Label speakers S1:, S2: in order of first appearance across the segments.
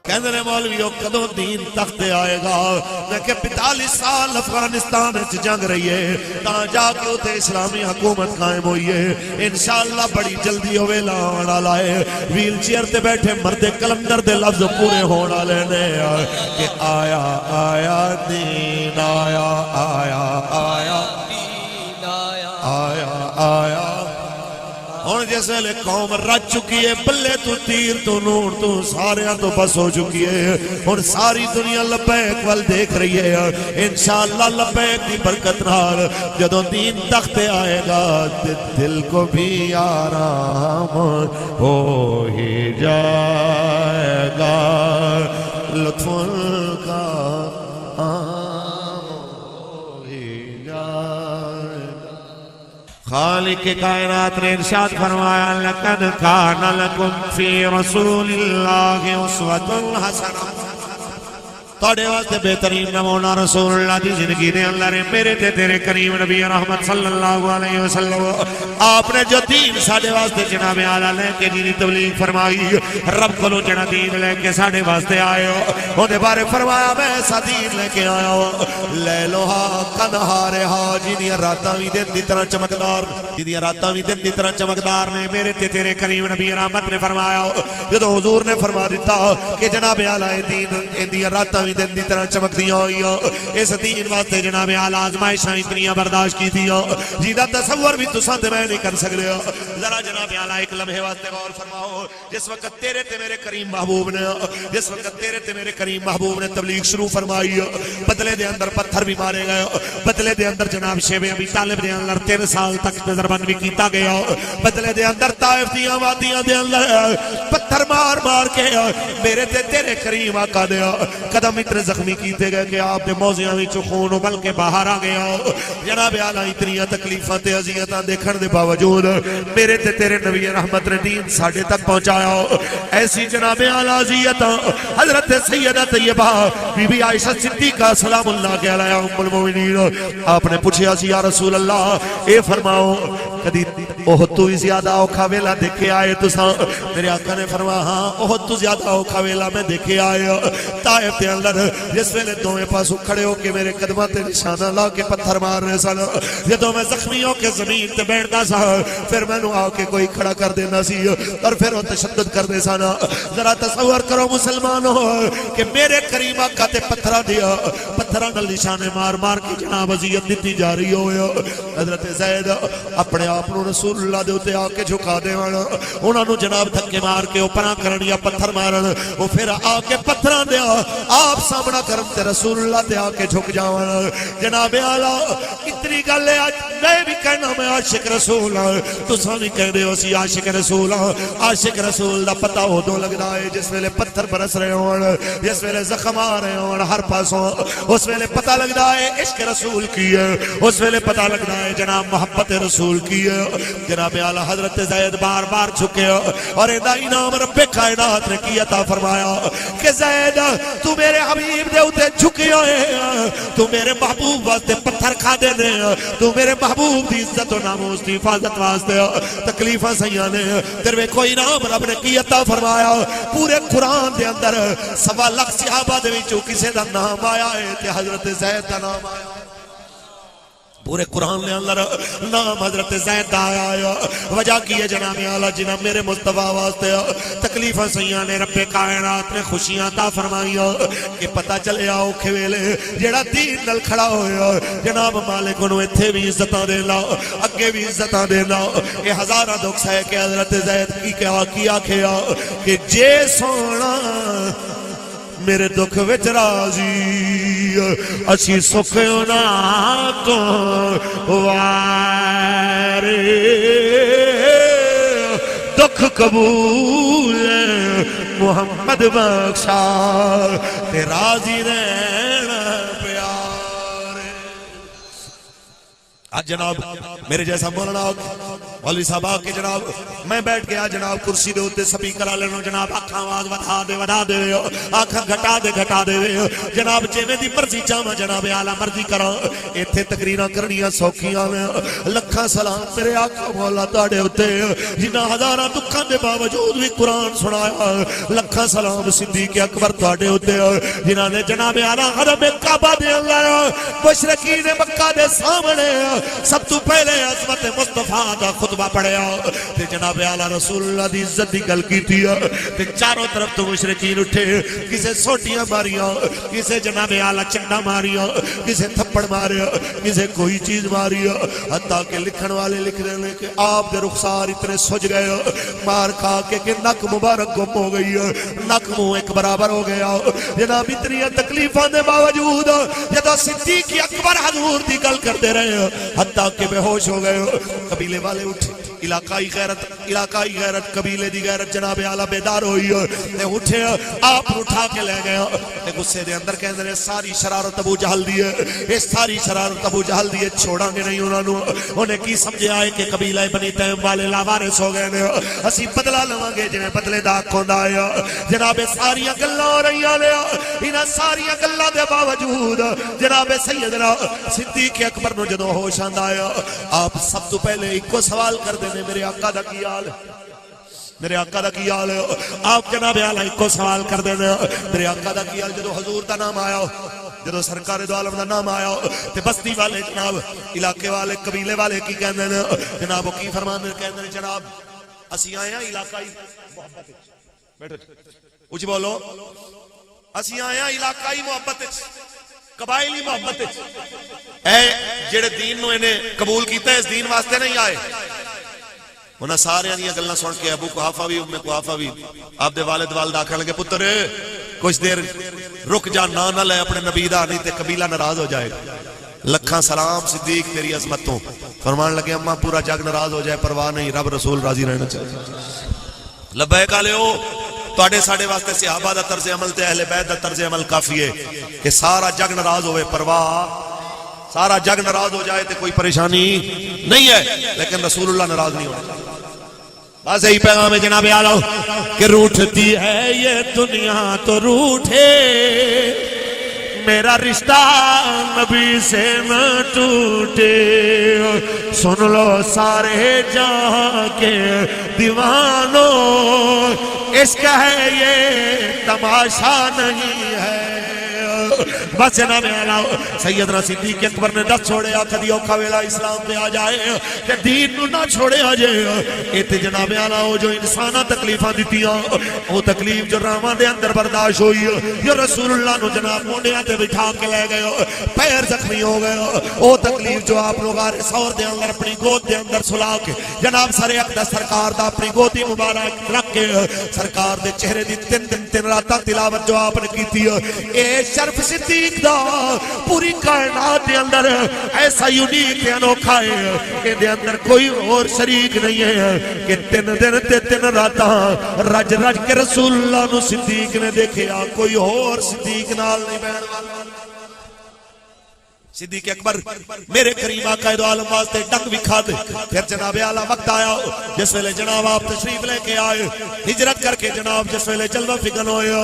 S1: کہندے نے مولویو کدوں دین تخت آئے گا؟ میں کہ 45 سال افغانستان وچ جنگ رہی ہے تا جا کے اوتے اسلامی حکومت قائم ہوئی ہے، انشاءاللہ بڑی جلدی ہوے لاون والا ہے۔ ویل چیئر تے بیٹھے مرد کلندر دے لفظ پورے ہون والے نے کہ آیا آیا دین آیا آیا آیا دین آیا آیا آیا۔ ہن جس ویلے قوم رج چکی ہے، بلے تو تیر تو نور تو ساریاں تو بس ہو چکی ہے، ہن ساری دنیا لبیک وال دیکھ رہی ہے۔ انشاءاللہ لبیک دی برکت نال جدوں دین تخت آئے گا دل کو بھی آرام ہو ہی جائے گا، لطف کا خالق کائنات نے ارشاد فرمایا لقد کان لکم فی رسول اللہ اسوۃ حسنہ، توڑے واسطے بہترین نمونہ رسول اللہ دی زندگی دے اندر ہے۔ میرے تے تیرے کریم نبی رحمت صلی اللہ علیہ وسلم آپ نے جو دین ساڑھے واسطے جناب اعلیٰ لے کے دینی تبلیغ فرمائی، رب کلو جنہ دین لے کے ساڑھے واسطے آئے ہو، وہ دے بارے فرمایا میں ایسا دین لے کے آیا ہو لیلوہا کنہارہا، جنہی راتاں بھی دن دی طرح چمکدار، جنہی راتاں بھی دن دی طرح چمکدار نے۔ میرے تے تیرے کریم نبی رحمت نے فرمایا جدو حضور نے فرما دیتا کہ جناب اعلیٰ دین راتاں دن دی طرح چمک دیا ہوئی، اس دین واسطے جناب اعلیٰ آزمائشاں اتنیاں برداشت کی تھی جیدہ تصور بھی تو ساتھ میں نہیں کر سکتے۔ ذرا جناب اعلیٰ ایک لمحے واسطے غور فرماؤ، جس وقت تیرے تے میرے کریم محبوب نے جس وقت تیرے تے میرے کریم محبوب نے تبلیغ شروع فرمائی، بدلے دے اندر پتھر بھی مارے گئے، بدلے دے اندر جناب شیب ابی طالب دے اندر 13 سال تک نظربند بھی کیتا گیا، بدلے دے اندر طائف دیاں وادیاں دے اندر پتھر مار مار کے میرے تے تیرے کریم آقا دے قدم اتنے زخمی کیتے گئے کہ آپ نے موزیاں بھی خون ابل کے باہر آ گیا۔ جناب اعلیٰ اتنی تکلیفاں تے اذیتاں دیکھن دے باوجود میرے تے تیرے نبی رحمت نے دین ساڑھے تک پہنچایا۔ ایسی جناب اعلیٰ اذیتاں حضرت سیدہ طیبہ بی بی عائشہ صدیقہ سلام اللہ کے علیہ ام المومنین آپ نے پوچھا سی یا رسول اللہ اے فرماؤ کدی احد تو زیادہ اوکھا ویلا دیکھے آئے تساں؟ میرے آقا نے فرمایا ہاں احد تو زیادہ اوکھا ویلا میں دیکھے آئے۔ طائف دے اندر جس ویلے دوئے پاسو کھڑے ہو کے میرے قدمہ تے نشانہ لا کے پتھر مار رہے سن، جدوں میں زخمی ہو کے زمین تے بیٹھتا سا پھر میں نو آ کے کوئی کھڑا کر دینا سی اور پھر وہ تشدد کر دے سانا۔ ذرا تصور کرو مسلمانوں کہ میرے کریم آقا تے پتھرہ دیا، پتھرہ نل نشانے مار مار کے جناب اذیت دیتی جا رہی ہوئے۔ حضرت زید اپنے آپ نو رسول اللہ دے ہوتے آ کے جھکا دے وانا، انہاں نو جناب دھکے مار کے اوپرا کرن یا پتھر مارن، وہ پھر آ کے پتھران دیا آپ سامنا کرن تے رسول اللہ تے آ کے جھک جاوانا۔ جناب اعلیٰ اتنی گل ہے آج میں بھی کہنا میں عاشق رسول ہوں، تو سانی کہہ دے ہو سی عاشق رسول ہوں۔ عاشق رسول دا پتہ ہو دو لگدا ہے جس ویلے پتھر برس رہے ہون، جس ویلے زخم آ رہے ہون ہر پاسوں، اس ویلے پتہ لگدا ہے عشق رسول کی ہے، اس ویلے پتہ لگدا ہے جناب محبت رسول کی ہے۔ جناب اعلیٰ حضرت زید بار بار جھکے اور ادا انعام رب کائنات نے کی عطا فرمایا کہ زید تو میرے حبیب دے ہوتے جھکے ہوئے، تو میرے محبوب واسطے پتھر کھا دے دے، تو میرے محبوب دی عزت و ناموس دی حفاظت واسطے تکلیفہ سیانے تیرے کوئی نام رب نے کی عطا فرمایا۔ پورے قرآن دے اندر 1.25 لاکھ صحابہ دے وچوں کسے دا نام آیا ہے تے حضرت زید دا نام آیا، پورے قرآن نے اندر نام حضرت زید آیا آیا۔ وجہ کی ہے جناب اعلیٰ جنہ میرے مصطفیٰ واسطے تکلیفہ سیانے رب کائنات نے خوشیاں عطا فرمائی کہ پتہ چلے آؤ کھویلے جڑا دین نل کھڑا ہویا جناب مالک انہوں اتھے بھی عزتاں دینا اگے بھی عزتاں دینا۔ یہ ہزارہ دکھ ہے کہ حضرت زید کی کیا کھیا کہ جے سونا میرے دکھ وچ راضی اسی سکھ انہاں تو وارے دکھ قبول محمد بخشا تے راضی رہنا پیارے۔ آج جناب میرے جیسا مولانا مولوی صاحب آ کے جناب میں بیٹھ گیا جناب کرسی دے اوتے سپیکر والے نوں جناب آکھاں آواز ودا دے آکھاں گھٹا دے جناب جویں دی مرضی چاہواں جناب اعلی مرضی کراں ایتھے تقریراں کرنیاں سوکھیاں لکھاں سلام میرے آقا مولا تہاڈے اوتے جنہاں ہزاراں دکھاں دے باوجود بھی قرآن سنایا لکھاں سلام صدیق اکبر تہاڈے اوتے جنہاں نے جناب اعلی حرم کعبہ دے اندر مشرکین مکہ دے سامنے سب تو پہلے عظمت مصطفیٰ دا خطبہ پڑھیا تے جناب اعلی رسول اللہ دی عزت دی گل کیتی تے چاروں طرف تو مشرکین اٹھے کسے سوٹیاں ماریاں کسے جناب اعلی چنڈا ماریاں کسے تھپڑ ماریا کسے کوئی چیز ماریا حتیٰ کہ لکھن والے لکھ رہے ہیں کہ آپ دے رخسار اتنے سج گئے مار کھا کے کہ نک مبارک گم ہو گئی نک منہ ایک برابر ہو گیا جناب اتنی تکلیفاں دے باوجود جدو صدیق اکبر حضور دی گل کرتے رہے حتیٰ کہ بے ہوش ہو گئے قبیلے والے اٹھے علاقائی غیرت قبیلے دی غیرت جناب اعلیٰ بیدار ہوئی تے اٹھے آپ اٹھا کے لے گئے تے غصے دے اندر کہندے نے ساری شرارت ابو جہل دی ہے یہ ساری شرارت ابو جہل دی ہے چھوڑاں گے نہیں انہاں نوں انہیں کی سمجھیا ہے کہ قبیلہ بنی تیم والے لاوارث ہو گئے نے اسی بدلہ لواں گے جویں بدلے دا حق ہوندا ہے جناب ساریاں گلاں ہو رہیاں نے انہاں ساریاں گلاں دے باوجود جناب سیدنا صدیق اکبر نوں جدوں ہوش آندا ہے آپ سب تو پہلے ایک سوال کر دے میرے آقا دا کی حال میرے آقا دا کی حال آپ جناب اعلیٰ ایک سوال کر دے میرے آقا دا کی حال جدو حضور دا نام آیا جدو سرکار دو عالم دا نام آیا تے بستی والے جناب علاقے والے قبیلے والے کی کہندے نے جناب وہ کی فرمان دے کہندے نے جناب اسی آئے ہیں علاقائی محبت بیٹھو اچھ بولو اسی آئے ہیں علاقائی محبت قبائلی محبت اے جڑے دین نو انہیں قبول کیتا ہے اس دین واسطے نہیں آئے انہاں سارے انہی گلنا سن کے ابو قحافہ بھی ام قحافہ بھی آپ دے والد والد آکھن لگے پتر کچھ دیر رک جا نہ لے اپنے نبی دا نہیں تے قبیلہ ناراض ہو جائے لکھاں سلام صدیق تیری عظمتوں فرمان لگے اماں پورا جگ ناراض ہو جائے پرواہ نہیں رب رسول راضی رہنا چاہیے لبیک علیہ تواڈے ساڈے واسطے صحابہ دا طرز عمل تے اہل بیت دا طرز عمل کافی ہے کہ سارا جگ ناراض ہوئے پرواہ سارا جگ ناراض ہو جائے تے کوئی پریشانی نہیں ہے لیکن رسول اللہ ناراض نہیں ہونا بس یہی پیغام ہے جناب اعلیٰ کہ روٹھتی ہے یہ دنیا تو روٹھے میرا رشتہ نبی سے نہ ٹوٹے سن لو سارے جہاں کے دیوانوں عشق ہے یہ تماشا نہیں ہے بس جناب اعلیٰ سیدنا صدیق اکبر نے دس چھوڑے کدی اوکھا ویلا اسلام پہ آ جائے کہ دین نو نہ چھوڑے آ جائے ایتے جناب اعلیٰ جو انسانہ تکلیفاں دیتیاں وہ تکلیف جو راواں دے اندر برداشت ہوئی جو رسول اللہ نو جناب مونڈیاں تے بٹھا کے لے گئے پیر زخمی ہو گئے وہ تکلیف جو آپ لوگ سور دے اندر اپنی گود دے اندر سلا کے جناب سر اقدس سرکار دا اپنی گودی مبارک رکھ کے سرکار دے چہرے دی تین راتاں تلاوت جو آپ نے کی تھی اے شرف صدیق دا پوری کائنات دے اندر ایسا یونیک انوکھا ہے کہ دے اندر کوئی اور شریک نہیں ہے کہ 3 دن تے 3 راتاں رج رج کے رسول اللہ نو صدیق نے دیکھیا کوئی اور صدیق نال نہیں بہن والا صدیق اکبر میرے کریم آقا دو عالم واسطے ڈنگ بھی کھا دے پھر جناب اعلیٰ وقت آیا جس ویلے جناب آپ تشریف لے کے آئے ہجرت کر کے جناب جس ویلے جلوہ فکن ہوئے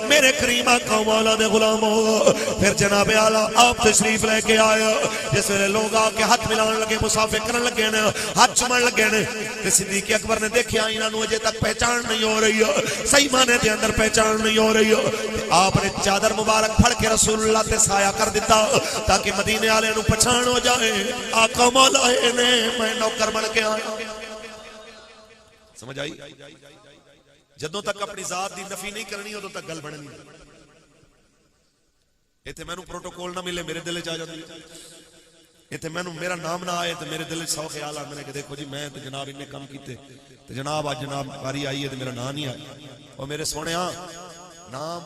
S1: میرے کریم آقا مولا دے غلام ہو پھر جناب اعلیٰ آپ تشریف لے کے آئے جس ویلے لوگ آ کے ہاتھ ملان لگے مسافر کرن لگے نے ہاتھ چمن لگے نے کہ صدیق اکبر نے دیکھیا انہاں نو اجے تک پہچان نہیں ہو رہی صحیح معنی دے اندر پہچان نہیں ہو رہی آپ نے چادر مبارک پھڑ کے رسول اللہ تے سایہ کر دیتا تاکہ مدینے والے نو پہچان ہو جائے آقا مولا نے میں نوکر بن کے آیا سمجھ آئی جدوں تک اپنی ذات دی نفی نہیں کرنی ادوں تک گل بننی ایتھے مینوں پروٹوکول نہ ملے میرے دل وچ آ جاندی ایتھے مینوں میرا نام نہ آئے تے میرے دل وچ 100 خیال آندے نے کہ دیکھو جی میں تے جناب انہیں کام کیتے تے جناب اج جناب باری آئی ہے تے میرا نام نہیں آیا او میرے سونےاں نام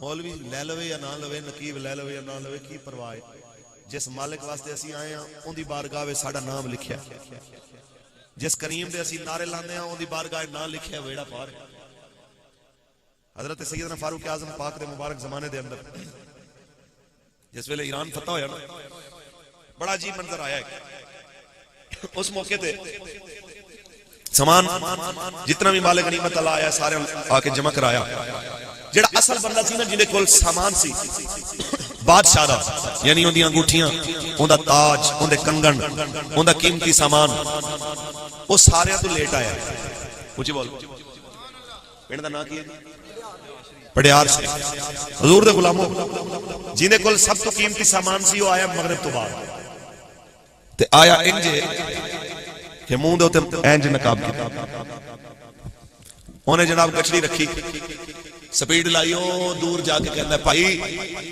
S1: مولوی لے لوے یا نہ لوے نقیب لے لوے یا نہ لوے کی پرواہ ہے جس مالک واسطے اسی آئے ہیں ان دی بارگاہ وچ ساڈا نام لکھیا جس کریم دے اسی نعرے لاندے ہیں ان دی بارگاہ نام لکھیا ویڑا پار حضرت سیدنا فاروق اعظم پاک دے مبارک زمانے دے اندر جس ویلے ایران فتح ہویا نا بڑا عجیب منظر آیا ہے اس موقع تے
S2: سامان جتنا بھی مال غنیمت اللہ آیا سارے آ کے جمع کرایا. جڑا اصل بندہ سی نا جنہیں کول سامان سی بادشاہ دا یعنی اون دی انگوٹھیاں اون دا تاج اون دے کنگن اون دا قیمتی سامان وہ سارے تو لیٹ آیا. اونچی بول. پنڈ دا نام کی ہے پڑیار سے. حضور دے غلاموں جنہیں کول سب تو قیمتی سامان سی وہ آیا مغرب تو بعد تے آیا انجے کہ منہ دے تے انج نقاب کیتا. انہیں جناب گچھڑی رکھی سپیڈ لائیو دور جا کے کہنا ہے بھائی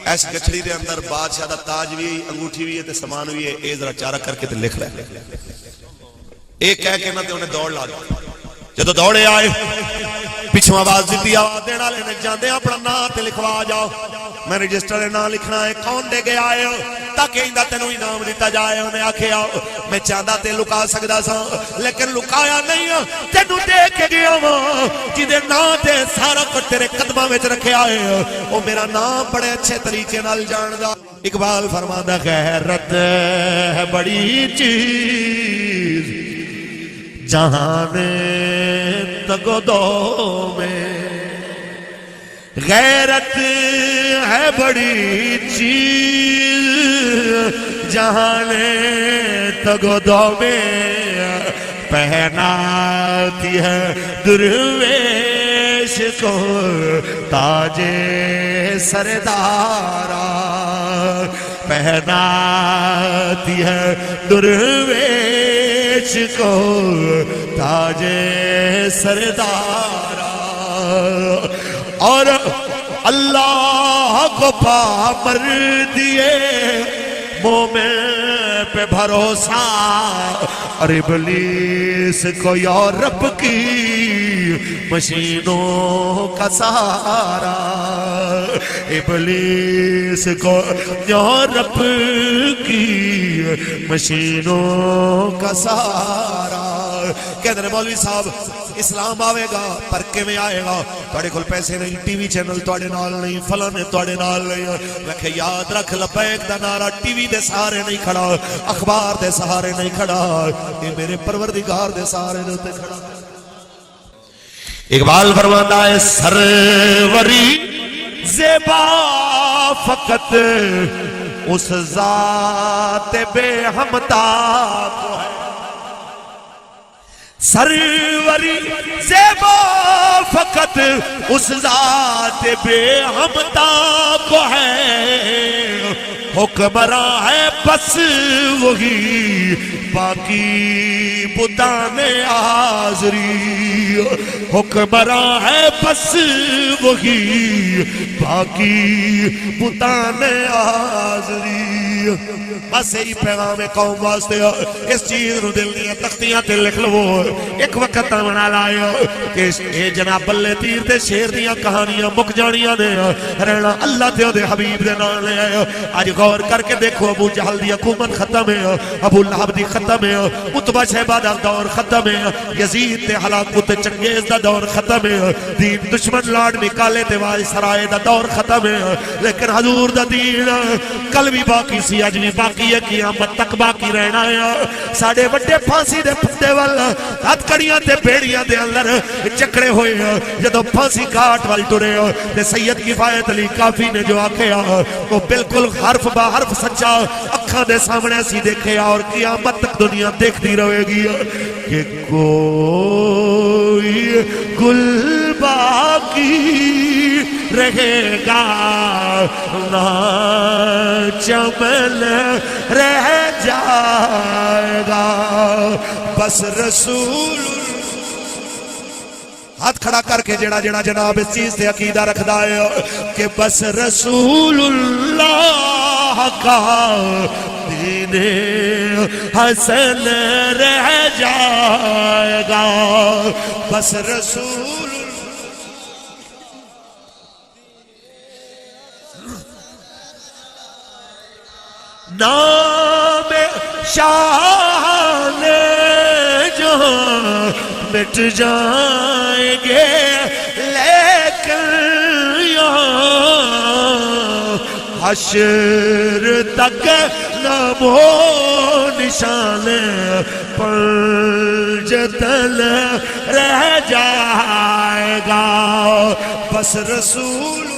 S2: ایس گچھڑی دے اندر بادشاہ دا تاج بھی انگوٹھی بھی ہے تے سامان بھی ہے اے ذرا چارہ کر کے تے لکھ رہا ہے. ایک کہہ کے نا تے انہیں دوڑ لا دی. جدو دوڑے آئے پچھوں آواز دیتی آواز دینا لینے جاندے اپنا نام تے لکھوا جاؤ. میں رجسٹر نام لکھنا ہے کون دے گے آئے ہو تاکہ اندہ تینوں انعام دیتا جائے. انہیں آکھے آؤ میں چاہتا تے لکا سکدا سا لیکن لکایا نہیں تینوں دے کے گیا ہوں جدے نام تے سارا کچھ تیرے قدمہ میں رکھے آئے ہو وہ میرا نام بڑے اچھے طریقے نال جان دا. اقبال فرماندہ غیرت ہے بڑی چیز جہاں تگو دو میں. غیرت ہے بڑی چیز جہاں تگو دو میں پہناتی ہے درویش کو تاج سردارا. پہناتی ہے درویش کو تاج سردارا. اور اللہ کو پامر دیے مومن پہ بھروسہ اور ابلیس کو یورپ کی مشینوں کا سہارا. ابلیس کو یورپ کی مشینوں کا سہارا. کہتے ہیں مولوی صاحب اسلام آوے گا پر کے میں آئے گا توڑے کھل پیسے نہیں ٹی وی چینل توڑے نال نہیں فلانے توڑے نال نہیں. میں کہ یاد رکھ لبیک دا نعرہ ٹی وی دے سہارے نہیں کھڑا اخبار دے سہارے نہیں کھڑا یہ میرے پروردگار دے سہارے دے کھڑا. اقبال فرماتا ہے سروری زیبا فقط اس ذات بے ہمتا کو ہے. سروری زیبا فقط اس ذات بے ہمتا کو ہے. حکمراں ہے بس وہی باقی بتان آزری. حکمراں ہے بس وہی باقی بتان آزری. بس یہی پیغام قوم واسطے اس چیز نو دل دیا تختیاں تے لکھ لو. ایک وقت بنا لائے کہ اے جناب بلے تیر تے شیر دیاں کہانیاں مک جانیاں نے رہنا اللہ تے دے حبیب دے نام لے آئے. آج غور کر کے دیکھو ابو جہل دی حکومت ختم ہے ابو لہب دی ختم ہے عتبہ شیبہ دا دور ختم ہے یزید تے ہلاکت چنگیز دا دور ختم ہے دین دشمن لاڈ نکالے تے واج سرائے دا دور ختم ہے. لیکن حضور دا دین کل بھی باقی سی اج بھی باقی ہے قیامت تک باقی رہنا ہے. ساڑے بڑے پھانسی دے پتے وال ہاتھ کڑیاں تے بیڑیاں دے اندر چکڑے ہوئے جدو پھانسی کاٹ وال ٹرے تے سید کفایت علی کافی نے جو آکھیا وہ بالکل حرف با حرف سچا اکھاں دے سامنے سی دیکھے اور قیامت تک دنیا دیکھتی رہے گی کہ کوئی گل باقی رہے گا نہ چمن رہ جائے گا. بس رسول ہاتھ کھڑا کر کے جڑا جڑا جناب اس چیز سے عقیدہ رکھ دائے کہ بس رسول اللہ کا دین حسن رہ جائے گا. بس رسول نام شان جہاں مٹ جائیں گے لیکن یہاں حشر تک نام و نشان پنجتن رہ جائے گا، بس رسول